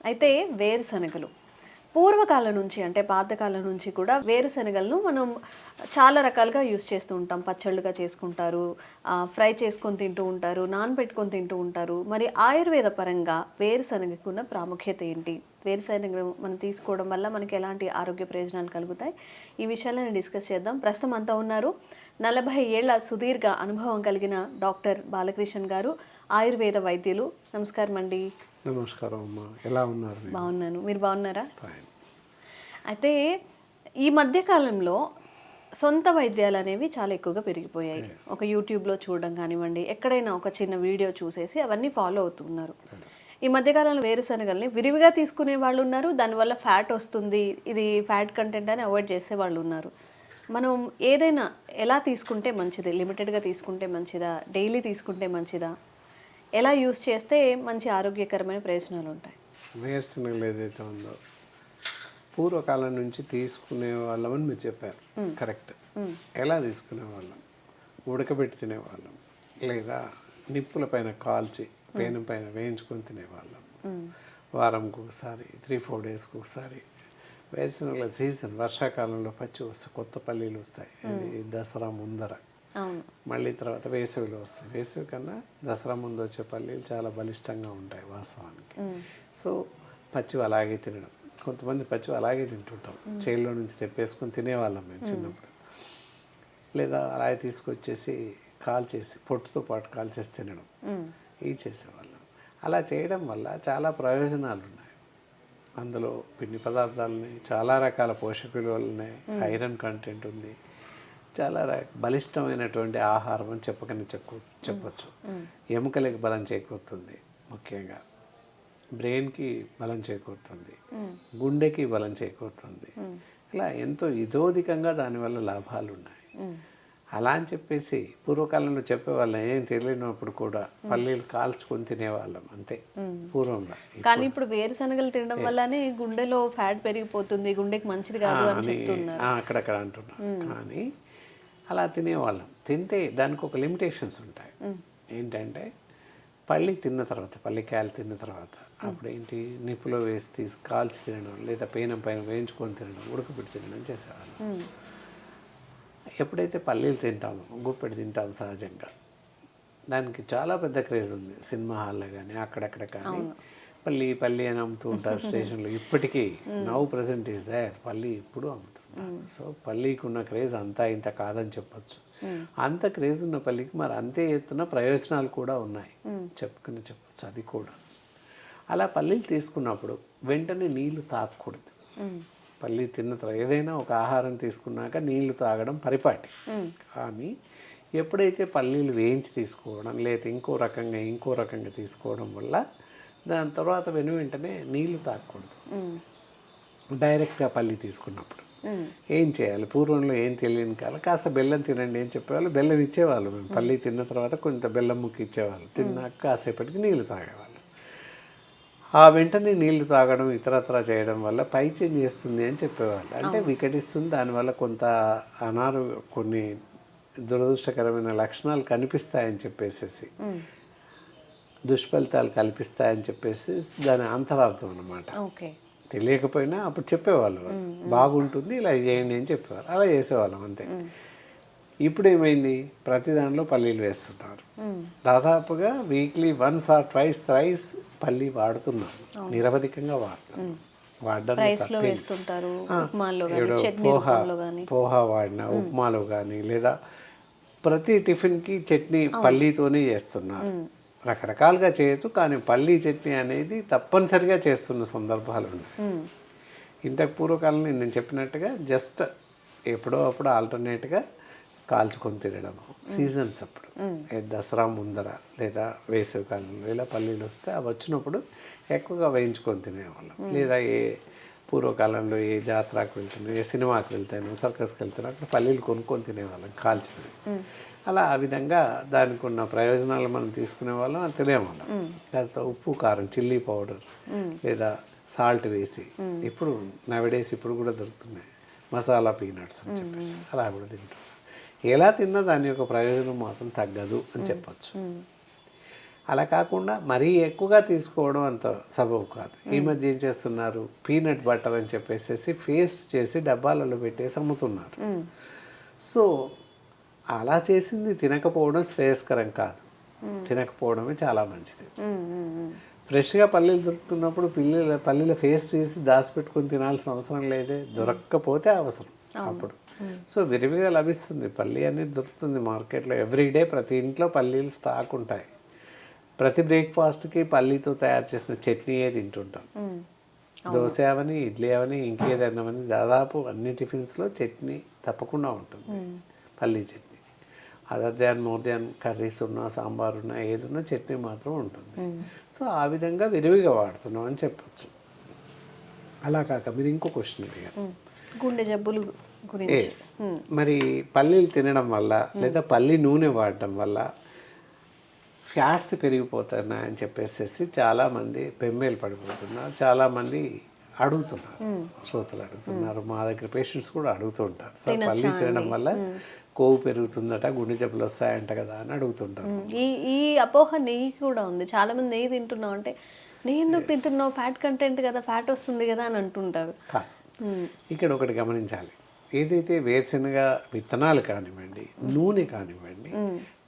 అయితే వేరుశనగలు పూర్వకాలం నుంచి అంటే పాతకాలం నుంచి కూడా వేరుశనగలను మనం చాలా రకాలుగా యూస్ చేస్తూ ఉంటాం. పచ్చళ్ళుగా చేసుకుంటారు, ఫ్రై చేసుకొని తింటూ ఉంటారు, నానబెట్టుకొని తింటూ ఉంటారు. మరి ఆయుర్వేద పరంగా వేరుశనగకున్న ప్రాముఖ్యత ఏంటి? వేరుశనగ మనం తీసుకోవడం వల్ల మనకి ఎలాంటి ఆరోగ్య ప్రయోజనాలు కలుగుతాయి? ఈ విషయాలను డిస్కస్ చేద్దాం. ప్రస్తుతం అంతా ఉన్నారు 40 ఏళ్ల సుదీర్ఘ అనుభవం కలిగిన డాక్టర్ బాలకృష్ణన్ గారు, ఆయుర్వేద వైద్యులు. నమస్కారం అండి. నమస్కారం అమ్మా, ఎలా ఉన్నారు? బాగున్నాను, మీరు బాగున్నారా? ఫైన్. అయితే ఈ మధ్య కాలంలో సొంత వైద్యాలు అనేవి చాలా ఎక్కువగా పెరిగిపోయాయి. ఒక యూట్యూబ్లో చూడడం కానివ్వండి, ఎక్కడైనా ఒక చిన్న వీడియో చూసేసి అవన్నీ ఫాలో అవుతున్నారు. ఈ మధ్యకాలంలో వేరుశనగల్ని విరివిగా తీసుకునే వాళ్ళు ఉన్నారు, దానివల్ల ఫ్యాట్ వస్తుంది, ఇది ఫ్యాట్ కంటెంట్ అని అవాయిడ్ చేసే వాళ్ళు ఉన్నారు. మనం ఏదైనా ఎలా తీసుకుంటే మంచిది? లిమిటెడ్గా తీసుకుంటే మంచిదా, డైలీ తీసుకుంటే మంచిదా, ఎలా యూస్ చేస్తే మంచి ఆరోగ్యకరమైన ప్రయోజనాలు ఉంటాయి? వేరుశనగలు ఏదైతే ఉందో పూర్వకాలం నుంచి తీసుకునే వాళ్ళమని మీరు చెప్పారు, కరెక్ట్. ఎలా తీసుకునే వాళ్ళం? ఉడకబెట్టి తినేవాళ్ళం, లేదా నిప్పుల పైన కాల్చి పేనం పైన వేయించుకొని తినేవాళ్ళం. వారంకి ఒకసారి, 3-4 డేస్కి ఒకసారి. వేరుశనగల సీజన్ వర్షాకాలంలో పచ్చి వస్తాయి, కొత్త పల్లీలు వస్తాయి, అది దసరా ముందర. మళ్ళీ తర్వాత వేసవిలో వస్తాయి. వేసవి కన్నా దసరా ముందు వచ్చే పల్లీలు చాలా బలిష్టంగా ఉంటాయి వాస్తవానికి. సో పచ్చివి అలాగే తినడం, కొంతమంది పచ్చివి అలాగే తింటుంటాం, చేల్లో నుంచి తెప్పేసుకొని తినేవాళ్ళం మేము చిన్నప్పుడు. లేదా అలాగే తీసుకొచ్చేసి కాల్చేసి పొట్టుతో పాటు కాల్చేసి తినడం, ఇవి చేసేవాళ్ళం. అలా చేయడం వల్ల చాలా ప్రయోజనాలు ఉన్నాయి. అందులో పిండి పదార్థాలని, చాలా రకాల పోషక విలువలు ఉన్నాయి, ఐరన్ కంటెంట్ ఉంది, చాలా బలిష్టమైనటువంటి ఆహారం అని చెప్పచ్చు. ఎముకలకి బలం చేకూరుతుంది, ముఖ్యంగా బ్రెయిన్కి బలం చేకూరుతుంది, గుండెకి బలం చేకూరుతుంది. ఇలా ఎంతో ఇతోధికంగా దానివల్ల లాభాలు ఉన్నాయి. అలా అని చెప్పేసి పూర్వకాలంలో చెప్పేవాళ్ళం, ఏం తెలియనప్పుడు కూడా పల్లీలు కాల్చుకొని తినేవాళ్ళం అంతే పూర్వంలో. కానీ ఇప్పుడు వేరుశనగలు తినడం వల్లనే గుండెలో ఫ్యాట్ పెరిగిపోతుంది, గుండెకి మంచిది కాదు అని చెప్తున్నారు. అక్కడక్కడ అంటున్నారు. కానీ అలా తినేవాళ్ళం. తింటే దానికి ఒక లిమిటేషన్స్ ఉంటాయి. ఏంటంటే పల్లి తిన్న తర్వాత, పల్లికాయలు తిన్న తర్వాత అప్పుడు ఏంటి, నిప్పులో వేసి కాల్చి తినడం, లేదా పేనం పైన వేయించుకొని తినడం, ఉడకబెట్టి తినడం చేసేవాళ్ళం. ఎప్పుడైతే పల్లీలు తింటామో, గుప్పెడు తింటాము సహజంగా, దానికి చాలా పెద్ద క్రేజ్ ఉంది. సినిమా హాల్లో కానీ అక్కడక్కడ కానీ పల్లి అని అమ్ముతూ ఉంటారు స్టేషన్లో. ఇప్పటికీ నౌ ప్రెసెంట్ ఈజ్ దేర్, పల్లి ఇప్పుడు అమ్ముతుంటారు. సో పల్లీకి ఉన్న క్రేజ్ అంతా ఇంత కాదని చెప్పచ్చు. అంత క్రేజ్ ఉన్న పల్లికి మరి అంతే ఎత్తున ప్రయోజనాలు కూడా ఉన్నాయి, చెప్పచ్చు అది కూడా. అలా పల్లీలు తీసుకున్నప్పుడు వెంటనే నీళ్లు తాగకూడదు. పల్లి తిన్న తర్వాత ఏదైనా ఒక ఆహారం తీసుకున్నాక నీళ్లు తాగడం పరిపాటి. కానీ ఎప్పుడైతే పల్లీలు వేయించి తీసుకోవడం, లేదా ఇంకో రకంగా తీసుకోవడం వల్ల దాని తర్వాత వెంటనే నీళ్లు తాగకూడదు. డైరెక్ట్గా పల్లి తీసుకున్నప్పుడు ఏం చేయాలి? పూర్వంలో ఏం తెలియని కాలం కాస్త బెల్లం తినండి అని చెప్పేవాళ్ళు. బెల్లం ఇచ్చేవాళ్ళు. మేము పల్లి తిన్న తర్వాత కొంత బెల్లం ముక్క ఇచ్చేవాళ్ళు. తిన్నాక కాసేపటికి నీళ్లు తాగేవాళ్ళు. ఆ వెంటనే నీళ్లు తాగడం, ఇతరత్ర చేయడం వల్ల పైచేంజ్ చేస్తుంది అని చెప్పేవాళ్ళు. అంటే వికటిస్తుంది, దానివల్ల కొంత కొన్ని దురదృష్టకరమైన లక్షణాలు కనిపిస్తాయని చెప్పేసి, దుష్ఫలితాలు కల్పిస్తాయని చెప్పేసి దాని అంతరార్థం అన్నమాట. తెలియకపోయినా అప్పుడు చెప్పేవాళ్ళు, బాగుంటుంది ఇలా చేయండి అని చెప్పేవారు. అలా చేసేవాళ్ళం అంతే. ఇప్పుడు ఏమైంది, ప్రతి దాంట్లో పల్లీలు వేస్తున్నారు. దాదాపుగా వీక్లీ 1 or 2 times పల్లి వాడుతున్నాం, నిరవధికంగా వాడుతున్నాం. పోహా వాడినా, ఉప్మాలో కానీ, లేదా ప్రతి టిఫిన్కి చట్నీ పల్లీతోనే చేస్తున్నారు. రకరకాలుగా చేయొచ్చు, కానీ పల్లీ చట్నీ అనేది తప్పనిసరిగా చేస్తున్న సందర్భాలు ఉన్నాయి. ఇంతకు పూర్వకాలంలో నేను చెప్పినట్టుగా జస్ట్ ఎప్పుడో అప్పుడు ఆల్టర్నేట్గా కాల్చుకొని తినడం, సీజన్స్ అప్పుడు, దసరా ముందర లేదా వేసవి కాలంలో ఇలా పల్లీలు వస్తే అవి వచ్చినప్పుడు ఎక్కువగా వేయించుకొని తినేవాళ్ళం. లేదా పూర్వకాలంలో ఏ జాతరకు వెళ్తాను, ఏ సినిమాకి వెళ్తాను, సర్కస్కి వెళ్తాను, అక్కడ పల్లీలు కొనుక్కొని తినేవాళ్ళం కాల్చినవి. అలా ఆ విధంగా దానికి ఉన్న ప్రయోజనాలు మనం తీసుకునే వాళ్ళం, అది తినేవాళ్ళం. తర్వాత ఉప్పు కారం, చిల్లీ పౌడర్ లేదా సాల్ట్ వేసి, ఇప్పుడు నవడేస్ ఇప్పుడు కూడా దొరుకుతున్నాయి మసాలా పీనట్స్ అని చెప్పేసి, అలా కూడా తింటాం. ఎలా తిన్నా దాని యొక్క ప్రయోజనం మాత్రం తగ్గదు అని చెప్పచ్చు. అలా కాకుండా మరీ ఎక్కువగా తీసుకోవడం అంత సబబు కాదు. ఈ మధ్య ఏం చేస్తున్నారు, పీనట్ బటర్ అని చెప్పేసి ఫేస్ చేసి డబ్బాలలో పెట్టేసి అమ్ముతున్నారు. సో అలా చేసింది తినకపోవడం శ్రేయస్కరం కాదు, తినకపోవడమే చాలా మంచిది. ఫ్రెష్గా పల్లీలు దొరుకుతున్నప్పుడు పల్లీల ఫేస్ చేసి దాచిపెట్టుకొని తినాల్సిన అవసరం లేదే, దొరక్కపోతే అవసరం అప్పుడు. సో విరివిగా లభిస్తుంది, పల్లీ అనేది దొరుకుతుంది మార్కెట్లో ఎవ్రీడే. ప్రతి ఇంట్లో పల్లీలు స్టాక్ ఉంటాయి. ప్రతి బ్రేక్ఫాస్ట్కి పల్లీతో తయారు చేసిన చట్నీయే తింటుంటాం. దోశ అవని, ఇడ్లీ అవని, ఇంకేదైనా అవని, దాదాపు అన్ని టిఫిన్స్లో చట్నీ తప్పకుండా ఉంటుంది, పల్లీ chutney. Other than more than curries ఉన్నా, సాంబార్ ఉన్నా, ఏదున్నా చట్నీ మాత్రం ఉంటుంది. సో ఆ విధంగా విరివిగా వాడుతున్నాం అని చెప్పచ్చు. అలా కాక మీరు ఇంకో క్వశ్చన్ అడిగారు, గుండె జబ్బులు గురించి. మరి పల్లీలు తినడం వల్ల లేదా పల్లి నూనె వాడటం వల్ల ఫ్యాట్స్ పెరిగిపోతున్నాయని చెప్పేసి చాలామంది బెంబేలు పడిపోతున్నారు. చాలామంది అడుగుతున్నారు, శ్రోతలు అడుగుతున్నారు, మా దగ్గర పేషెంట్స్ కూడా అడుగుతూ ఉంటారు, సార్ పల్లి తినడం వల్ల కొవ్వు పెరుగుతుందట, గుండె జబ్బులు వస్తాయంట కదా అని అడుగుతుంటారు. ఈ అపోహ నెయ్యి కూడా ఉంది. చాలా మంది నెయ్యి తింటున్నావు అంటే, నెయ్యి ఎందుకు తింటున్నావు, ఫ్యాట్ కంటెంట్ కదా, ఫ్యాట్ వస్తుంది కదా అని అంటుంటారు. ఇక్కడ ఒకటి గమనించాలి, ఏదైతే వేరుశనగ విత్తనాలు కానివ్వండి, నూనె కానివ్వండి,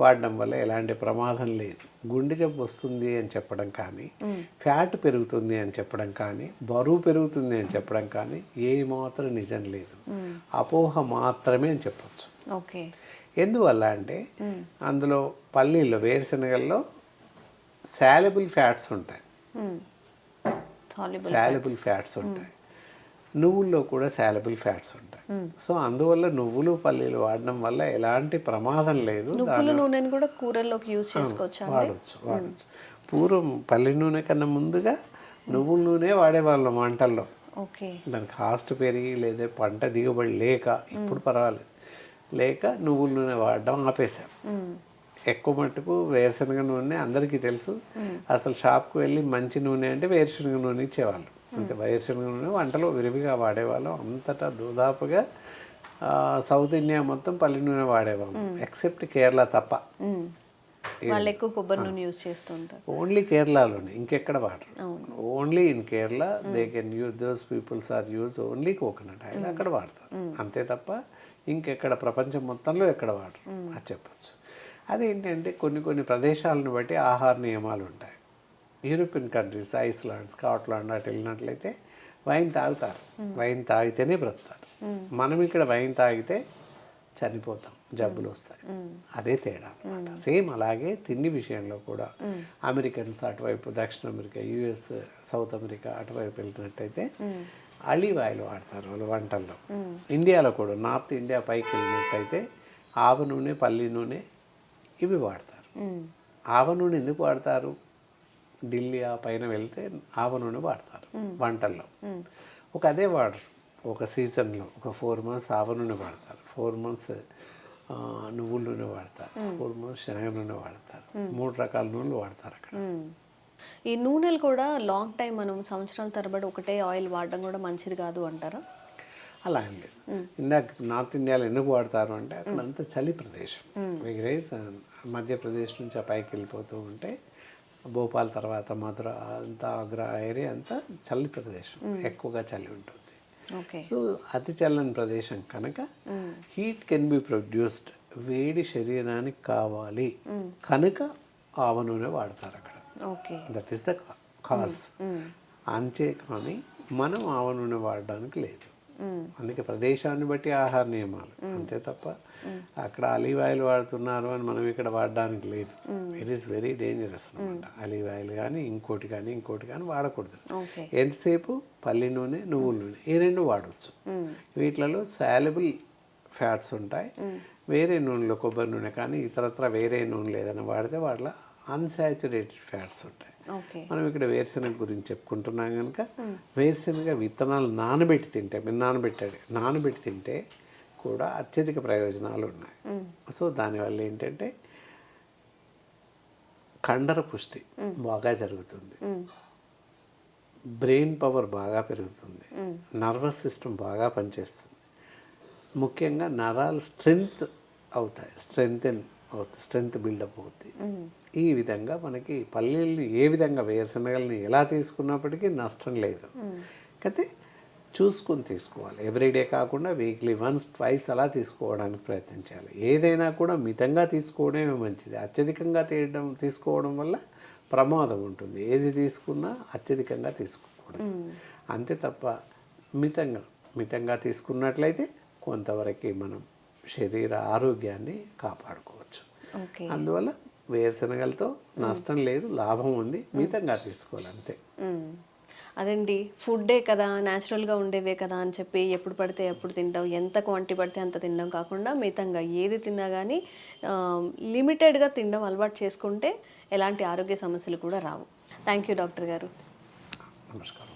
వాడడం వల్ల ఎలాంటి ప్రమాదం లేదు. గుండె జబ్బు వస్తుంది అని చెప్పడం కానీ, ఫ్యాట్ పెరుగుతుంది అని చెప్పడం కానీ, బరువు పెరుగుతుంది అని చెప్పడం కానీ ఏ మాత్రం నిజం లేదు, అపోహ మాత్రమే అని చెప్పచ్చు. ఓకే. ఎందువల్ల అంటే అందులో పల్లీల్లో, వేరుశనగల్లో సాల్యుబుల్ ఫ్యాట్స్ ఉంటాయి, సాల్యుబుల్ ఫ్యాట్స్ ఉంటాయి. నువ్వుల్లో కూడా సాల్యుబుల్ ఫ్యాట్స్ ఉంటాయి. సో అందువల్ల నువ్వులు, పల్లీలు వాడడం వల్ల ఎలాంటి ప్రమాదం లేదు. నువ్వుల నూనెను కూడా కూరల్లోకి యూజ్ చేసుకోవచ్చు, వాడచ్చు. పూర్వం పల్లి నూనె కన్నా ముందుగా నువ్వుల నూనె వాడేవాళ్ళం వంటల్లో. దాని కాస్ట్ పెరిగి లేదా పంట దిగుబడి లేక, ఇప్పుడు పర్వాలేదు, లేక నువ్వుల నూనె వాడడం ఆపేశాం. ఎక్కువ మట్టుకు వేరుశనగ నూనె అందరికీ తెలుసు. అసలు షాప్కి వెళ్ళి మంచి నూనె అంటే వేరుశనగ నూనె ఇచ్చేవాళ్ళు. అంతే, వేరుశనగ నూనె వంటలో విరివిగా వాడేవాళ్ళం. అంతటా దాదాపుగా సౌత్ ఇండియా మొత్తం పల్లి నూనె వాడేవాళ్ళం, ఎక్సెప్ట్ కేరళ తప్ప. వాళ్ళు ఎక్కువ కొబ్బరి నూనె యూజ్ చేస్తుంటారు. ఓన్లీ కేరళలోనే, ఇంకెక్కడ వాడరు. Only in Kerala they can use, those peoples are use only coconut oil, అక్కడ వాడతారు. అంతే తప్ప ఇంకెక్కడ ప్రపంచం మొత్తంలో ఎక్కడ వాడరు అది చెప్పచ్చు. అదేంటంటే కొన్ని ప్రదేశాలను బట్టి ఆహార నియమాలు ఉంటాయి. యూరోపియన్ కంట్రీస్, ఐస్లాండ్, స్కాట్లాండ్ అటు వెళ్ళినట్లయితే వైన్ తాగుతారు, వైన్ తాగితేనే బ్రతుకుతారు. మనం ఇక్కడ వైన్ తాగితే చనిపోతాం, జబ్బులు వస్తాయి. అదే తేడా అనమాట. సేమ్ అలాగే తిండి విషయంలో కూడా అమెరికన్స్ అటువైపు, దక్షిణ అమెరికా, యుఎస్, సౌత్ అమెరికా అటువైపు వెళ్తున్నట్టయితే ఆలివ్ ఆయిల్ వాడతారు వాళ్ళు వంటల్లో. ఇండియాలో కూడా నార్త్ ఇండియా పైకి వెళ్ళినట్టయితే ఆవ నూనె, పల్లి నూనె ఇవి వాడతారు. ఆవ నూనె ఎందుకు వాడతారు, ఢిల్లీ ఆ పైన వెళ్తే ఆవ నూనె వాడతారు వంటల్లో. అదే వాడరు, ఒక సీజన్లో ఒక 4 months ఆవ నూనె వాడతారు, 4 months నువ్వుల నూనె వాడతారు, 4 months శనగ నూనె వాడతారు. 3 రకాల నూనెలు వాడతారు అక్కడ. ఈ నూనెలు కూడా లాంగ్ టైం, మనం సంవత్సరాల తరబడి ఒకటే ఆయిల్ వాడడం కూడా మంచిది కాదు అంటారా? అలా ఏం లేదు. ఇందాక నార్త్ ఇండియాలో ఎందుకు వాడతారు అంటే అక్కడ అంతా చలి ప్రదేశం. వెగరైజ్ మధ్యప్రదేశ్ నుంచి ఆ పైకి వెళ్ళిపోతూ ఉంటే భోపాల్ తర్వాత మధుర అంతా, ఆగ్రా ఏరియా అంతా చలి ప్రదేశం, ఎక్కువగా చలి ఉంటుంది. సో అతి చల్లని ప్రదేశం కనుక హీట్ కెన్ బి ప్రొడ్యూస్డ్, వేడి శరీరానికి కావాలి కనుక ఆవ నూనె వాడతారు అక్కడ. That is the cause. అంతే కానీ మనం ఆవ నూనె వాడడానికి లేదు. అందుకే ప్రదేశాన్ని బట్టి ఆహార నియమాలు, అంతే తప్ప అక్కడ ఆలివ్ ఆయిల్ వాడుతున్నారు అని మనం ఇక్కడ వాడడానికి లేదు. ఇట్ ఈస్ వెరీ డేంజరస్ అనమాట. ఆలివ్ ఆయిల్ కానీ ఇంకోటి కానీ వాడకూడదు. ఎంతసేపు పల్లి నూనె, నువ్వుల నూనె ఈ రెండు వాడవచ్చు. వీటిలలో సాల్యుబుల్ ఫ్యాట్స్ ఉంటాయి. వేరే నూనెలో కొబ్బరి నూనె కానీ ఇతరత్ర వేరే నూనెలు ఏదైనా వాడితే వాటిలో అన్సాచురేటెడ్ ఫ్యాట్స్ ఉంటాయి. మనం ఇక్కడ వేరుశనగ గురించి చెప్పుకుంటున్నాం కనుక వేరుశనగ విత్తనాలు నానబెట్టి తింటే, మీరు నానబెట్టి తింటే కూడా అత్యధిక ప్రయోజనాలు ఉన్నాయి. సో దానివల్ల ఏంటంటే కండర పుష్టి బాగా జరుగుతుంది, బ్రెయిన్ పవర్ బాగా పెరుగుతుంది, నర్వస్ సిస్టమ్ బాగా పనిచేస్తుంది, ముఖ్యంగా నరాలు స్ట్రెంగ్త్ అవుతాయి, స్ట్రెంగ్త్ బిల్డప్ అవుతుంది. ఈ విధంగా మనకి పల్లీలు ఏ విధంగా వేరుశనగల్ని ఎలా తీసుకున్నప్పటికీ నష్టం లేదు. అయితే చూసుకొని తీసుకోవాలి. ఎవ్రీడే కాకుండా వీక్లీ వన్స్ ట్వైస్ అలా తీసుకోవడానికి ప్రయత్నించాలి. ఏదైనా కూడా మితంగా తీసుకోవడమే మంచిది. అత్యధికంగా తీసుకోవడం వల్ల ప్రమాదం ఉంటుంది. ఏది తీసుకున్నా అత్యధికంగా తీసుకోకూడదు. అంతే తప్ప మితంగా తీసుకున్నట్లయితే కొంతవరకు మనం శరీర ఆరోగ్యాన్ని కాపాడుకోవచ్చు. అందువల్ల వేరుశనగలతో నష్టం లేదు, లాభం ఉంది. మితంగా తీసుకోవాలి అంతే. అదండి, ఫుడ్డే కదా, న్యాచురల్గా ఉండేవే కదా అని చెప్పి ఎప్పుడు పడితే ఎప్పుడు తింటాం, ఎంత క్వాంటిటీ పడితే అంత తినడం కాకుండా మితంగా ఏది తిన్నా కానీ లిమిటెడ్గా తినడం అలవాటు చేసుకుంటే ఎలాంటి ఆరోగ్య సమస్యలు కూడా రావు. థ్యాంక్ యూ డాక్టర్ గారు. నమస్కారం.